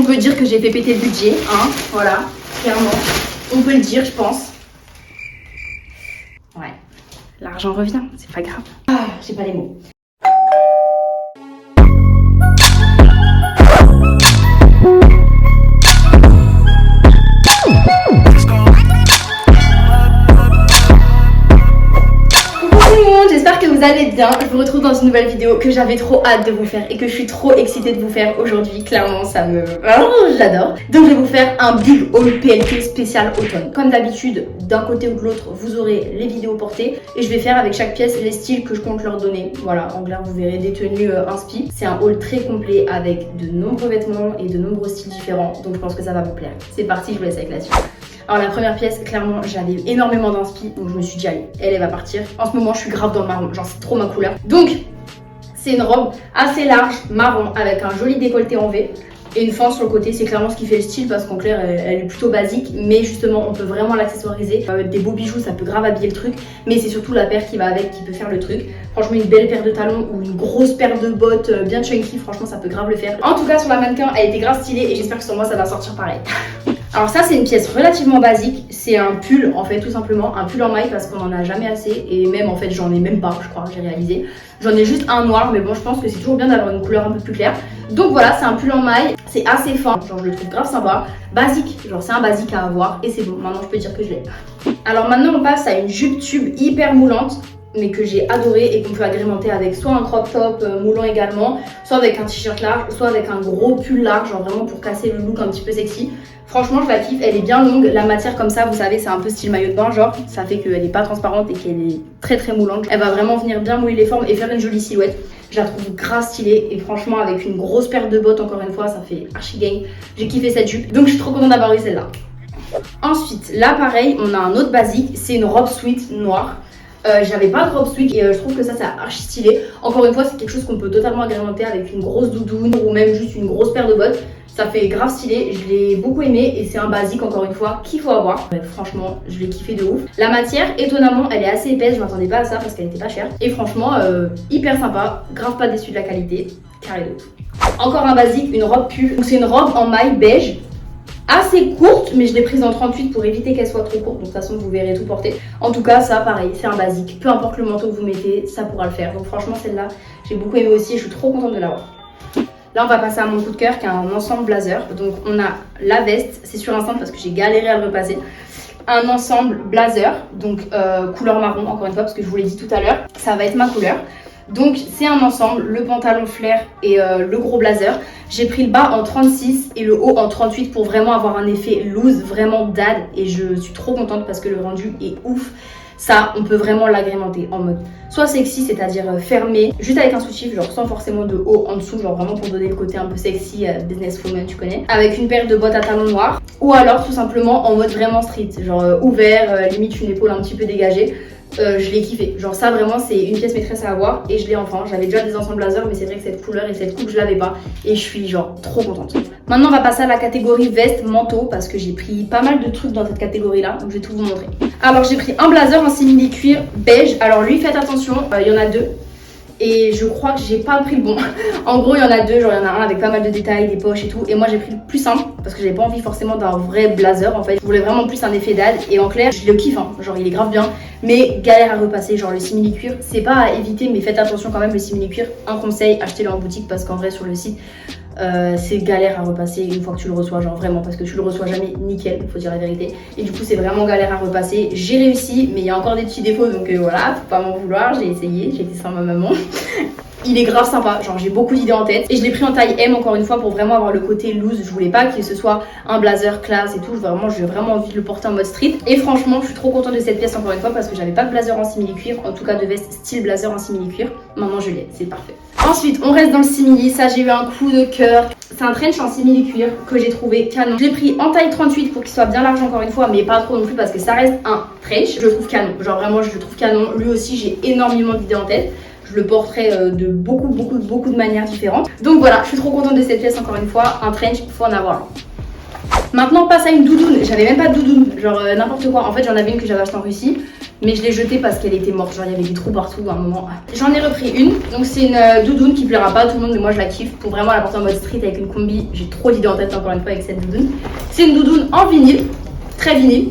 peut dire que j'ai fait péter le budget, hein, voilà, clairement. On peut le dire, je pense. Ouais, l'argent revient, c'est pas grave. Ah, j'ai pas les mots. J'espère que vous allez bien. Je vous retrouve dans une nouvelle vidéo que j'avais trop hâte de vous faire et que je suis trop excitée de vous faire aujourd'hui. Clairement, ça me... Oh, j'adore. Donc je vais vous faire un big haul PLT spécial automne. Comme d'habitude, d'un côté ou de l'autre, vous aurez les vidéos portées et je vais faire avec chaque pièce les styles que je compte leur donner. Voilà, en clair, vous verrez des tenues inspi. C'est un haul très complet avec de nombreux vêtements et de nombreux styles différents. Donc je pense que ça va vous plaire. C'est parti, je vous laisse avec la suite. Alors la première pièce, clairement, j'avais énormément d'inspi, donc je me suis dit allez, elle va partir. En ce moment, je suis grave dans le marron, genre c'est trop ma couleur. Donc, c'est une robe assez large, marron, avec un joli décolleté en V et une fente sur le côté. C'est clairement ce qui fait le style parce qu'en clair, elle est plutôt basique, mais justement, on peut vraiment l'accessoiriser. Des beaux bijoux, ça peut grave habiller le truc, mais c'est surtout la paire qui va avec qui peut faire le truc. Franchement, une belle paire de talons ou une grosse paire de bottes bien chunky, franchement, ça peut grave le faire. En tout cas, sur la mannequin, elle était grave stylée et j'espère que sur moi, ça va sortir pareil. Alors ça c'est une pièce relativement basique, c'est un pull en fait tout simplement, un pull en maille parce qu'on en a jamais assez et même en fait j'en ai même pas je crois, j'ai réalisé. J'en ai juste un noir mais bon je pense que c'est toujours bien d'avoir une couleur un peu plus claire. Donc voilà c'est un pull en maille, c'est assez fin, genre je le trouve grave sympa, basique, genre c'est un basique à avoir et c'est bon, maintenant je peux dire que je l'ai. Alors maintenant on passe à une jupe tube hyper moulante mais que j'ai adoré et qu'on peut agrémenter avec soit un crop top moulant également, soit avec un t-shirt large, soit avec un gros pull large, genre vraiment pour casser le look un petit peu sexy. Franchement je la kiffe, elle est bien longue, la matière comme ça vous savez c'est un peu style maillot de bain genre, ça fait qu'elle est pas transparente et qu'elle est très très moulante. Elle va vraiment venir bien mouiller les formes et faire une jolie silhouette. Je la trouve grave stylée et franchement avec une grosse paire de bottes encore une fois ça fait archi gang. J'ai kiffé cette jupe donc je suis trop contente d'avoir eu celle-là. Ensuite là pareil on a un autre basique, c'est une robe sweat noire. J'avais pas de robe sweat et je trouve que ça c'est archi stylé. Encore une fois c'est quelque chose qu'on peut totalement agrémenter avec une grosse doudoune ou même juste une grosse paire de bottes. Ça fait grave stylé, je l'ai beaucoup aimé et c'est un basique encore une fois qu'il faut avoir. Franchement je l'ai kiffé de ouf. La matière étonnamment elle est assez épaisse, je m'attendais pas à ça parce qu'elle était pas chère. Et franchement hyper sympa, grave pas déçu de la qualité, carré de ouf. Encore un basique, une robe pull. Donc c'est une robe en maille beige. Assez courte mais je l'ai prise en 38 pour éviter qu'elle soit trop courte, donc de toute façon vous verrez tout porter. En tout cas ça pareil c'est un basique, peu importe le manteau que vous mettez ça pourra le faire. Donc franchement celle-là j'ai beaucoup aimé aussi et je suis trop contente de l'avoir. Là on va passer à mon coup de cœur qui est un ensemble blazer. Donc on a la veste, c'est sur Instant parce que j'ai galéré à le repasser. Un ensemble blazer, donc couleur marron encore une fois parce que je vous l'ai dit tout à l'heure, ça va être ma couleur. Donc c'est un ensemble, le pantalon flair et le gros blazer. J'ai pris le bas en 36 et le haut en 38 pour vraiment avoir un effet loose, vraiment dad. Et je suis trop contente parce que le rendu est ouf. Ça, on peut vraiment l'agrémenter en mode soit sexy, c'est-à-dire fermé, juste avec un soutif, genre sans forcément de haut en dessous, genre vraiment pour donner le côté un peu sexy, businesswoman, tu connais. Avec une paire de bottes à talons noirs. Ou alors tout simplement en mode vraiment street, genre ouvert, limite une épaule un petit peu dégagée. Je l'ai kiffé, genre ça vraiment c'est une pièce maîtresse à avoir et je l'ai enfin. J'avais déjà des ensembles blazers mais c'est vrai que cette couleur et cette coupe je l'avais pas et je suis genre trop contente. Maintenant on va passer à la catégorie veste manteau parce que j'ai pris pas mal de trucs dans cette catégorie là donc je vais tout vous montrer. Alors j'ai pris un blazer en simili cuir beige, alors lui faites attention, il y en a deux. Et je crois que j'ai pas pris le bon. En gros il y en a deux, genre il y en a un avec pas mal de détails, des poches et tout. Et moi j'ai pris le plus simple parce que j'avais pas envie forcément d'un vrai blazer en fait. Je voulais vraiment plus un effet dad. Et en clair je le kiffe hein, genre il est grave bien. Mais galère à repasser, genre le simili cuir c'est pas à éviter mais faites attention quand même le simili cuir. Un conseil, achetez-le en boutique parce qu'en vrai sur le site c'est galère à repasser une fois que tu le reçois, genre vraiment parce que tu le reçois jamais nickel, faut dire la vérité. Et du coup c'est vraiment galère à repasser. J'ai réussi mais il y a encore des petits défauts donc voilà, faut pas m'en vouloir, j'ai essayé, j'ai été sans ma maman. Il est grave sympa, genre j'ai beaucoup d'idées en tête et je l'ai pris en taille M encore une fois pour vraiment avoir le côté loose. Je voulais pas que ce soit un blazer classe et tout, j'ai vraiment envie de le porter en mode street. Et franchement je suis trop contente de cette pièce encore une fois parce que j'avais pas de blazer en simili cuir, en tout cas de veste style blazer en simili cuir. Maintenant je l'ai, c'est parfait. Ensuite on reste dans le simili, ça j'ai eu un coup de cœur. C'est un trench en simili cuir que j'ai trouvé canon. Je l'ai pris en taille 38 pour qu'il soit bien large encore une fois mais pas trop non plus parce que ça reste un trench. Je le trouve canon, genre vraiment je le trouve canon. Lui aussi j'ai énormément d'idées en tête. Je le porterai de beaucoup de manières différentes. Donc voilà, je suis trop contente de cette pièce encore une fois. Un trench, faut en avoir un. Maintenant on passe à une doudoune. J'avais même pas de doudoune, genre n'importe quoi. En fait j'en avais une que j'avais achetée en Russie. mais je l'ai jetée parce qu'elle était morte, genre il y avait des trous partout à un moment. J'en ai repris une, donc c'est une doudoune qui plaira pas à tout le monde, mais moi je la kiffe pour vraiment la porter en mode street avec une combi. J'ai trop d'idées en tête encore une fois avec cette doudoune. C'est une doudoune en vinyle, très vinyle.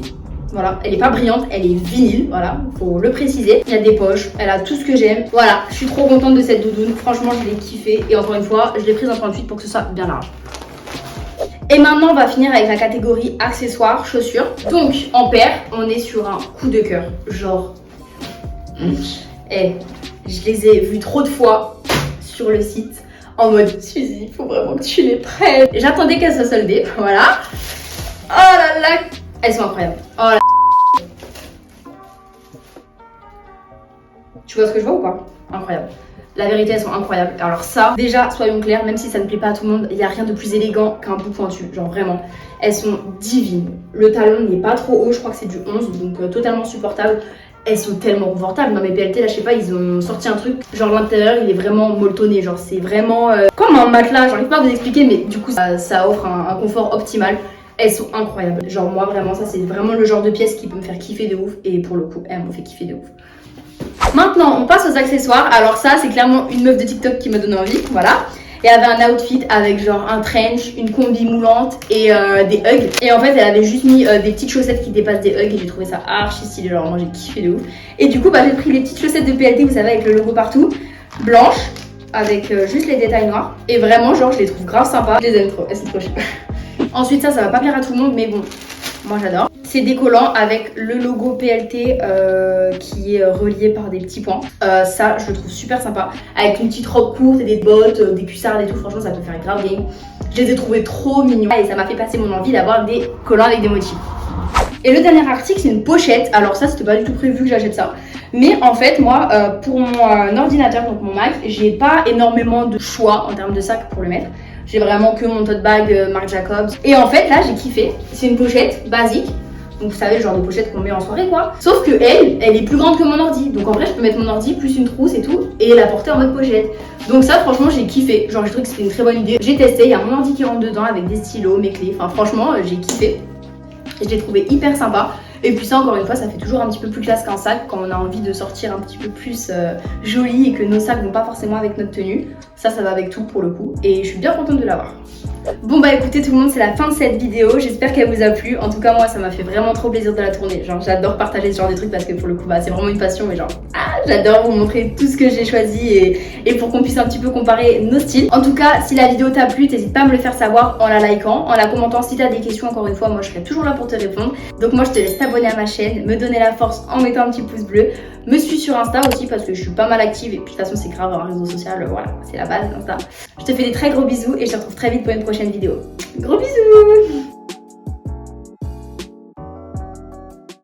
Voilà, elle est pas brillante, elle est vinyle, voilà, faut le préciser. Il y a des poches, elle a tout ce que j'aime. Voilà, je suis trop contente de cette doudoune, franchement je l'ai kiffée. Et encore une fois, je l'ai prise en 38 pour que ce soit bien large. Et maintenant, on va finir avec la catégorie accessoires, chaussures. Donc, en paire, on est sur un coup de cœur. Genre, je les ai vus trop de fois sur le site en mode Suzy, il faut vraiment que tu les prennes. J'attendais qu'elles soient soldées, voilà. Oh là là, elles sont incroyables. Oh là. Tu vois ce que je vois ou pas? Incroyable. La vérité, elles sont incroyables. Alors ça, déjà, soyons clairs, même si ça ne plaît pas à tout le monde, il n'y a rien de plus élégant qu'un bout pointu. Genre vraiment, elles sont divines. Le talon n'est pas trop haut, je crois que c'est du 11, donc totalement supportable. Elles sont tellement confortables. Dans mes PLT, là, je sais pas, ils ont sorti un truc, genre l'intérieur, il est vraiment molletonné. Genre c'est vraiment comme un matelas, j'arrive pas à vous expliquer, mais du coup, ça offre un confort optimal. Elles sont incroyables. Genre moi, vraiment, ça, c'est vraiment le genre de pièce qui peut me faire kiffer de ouf. Et pour le coup, elles m'ont fait kiffer de ouf. Maintenant, on passe aux accessoires. Alors ça, c'est clairement une meuf de TikTok qui m'a donné envie, voilà. Et elle avait un outfit avec genre un trench, une combi moulante et des hugs. Et en fait, elle avait juste mis des petites chaussettes qui dépassent des hugs et j'ai trouvé ça archi stylé. Genre moi, j'ai kiffé de ouf. Et du coup, bah, j'ai pris les petites chaussettes de PLT, vous savez, avec le logo partout, blanches, avec juste les détails noirs. Et vraiment, genre, je les trouve grave sympas. Je les aime trop, elles sont trop chouettes. Ensuite, ça va pas plaire à tout le monde, mais bon, moi j'adore. C'est décollant avec le logo PLT qui est relié par des petits points. Ça, je le trouve super sympa. Avec une petite robe courte et des bottes, des cuissardes et tout. Franchement, ça peut faire grave game. Je les ai trouvés trop mignons. Et ça m'a fait passer mon envie d'avoir des collants avec des motifs. Et le dernier article, c'est une pochette. Alors ça, c'était pas du tout prévu que j'achète ça. Mais en fait, moi, pour mon ordinateur, donc mon Mac, j'ai pas énormément de choix en termes de sac pour le mettre. J'ai vraiment que mon tote bag Marc Jacobs. Et en fait, là, j'ai kiffé. C'est une pochette basique. Donc vous savez, le genre de pochette qu'on met en soirée quoi. Sauf que elle est plus grande que mon ordi. Donc en vrai, je peux mettre mon ordi plus une trousse et tout et la porter en mode pochette. Donc ça, franchement, j'ai kiffé. Genre, je trouve que c'était une très bonne idée. J'ai testé, il y a mon ordi qui rentre dedans avec des stylos, mes clés. Enfin, franchement, j'ai kiffé. Et je l'ai trouvé hyper sympa. Et puis ça, encore une fois, ça fait toujours un petit peu plus classe qu'un sac quand on a envie de sortir un petit peu plus joli et que nos sacs vont pas forcément avec notre tenue. Ça va avec tout pour le coup. Et je suis bien contente de l'avoir. Bon bah écoutez tout le monde, c'est la fin de cette vidéo, j'espère qu'elle vous a plu. En tout cas moi ça m'a fait vraiment trop plaisir de la tourner. Genre j'adore partager ce genre de trucs parce que pour le coup bah c'est vraiment une passion. Mais genre j'adore vous montrer tout ce que j'ai choisi et pour qu'on puisse un petit peu comparer nos styles. En tout cas si la vidéo t'a plu, n'hésite pas à me le faire savoir en la likant, en la commentant. Si t'as des questions, encore une fois moi je serai toujours là pour te répondre. Donc moi je te laisse t'abonner à ma chaîne, me donner la force en mettant un petit pouce bleu. Me suis sur Insta aussi parce que je suis pas mal active et puis de toute façon c'est grave un réseau social, voilà, c'est la base d'Insta. Je te fais des très gros bisous et je te retrouve très vite pour une prochaine vidéo. Gros bisous.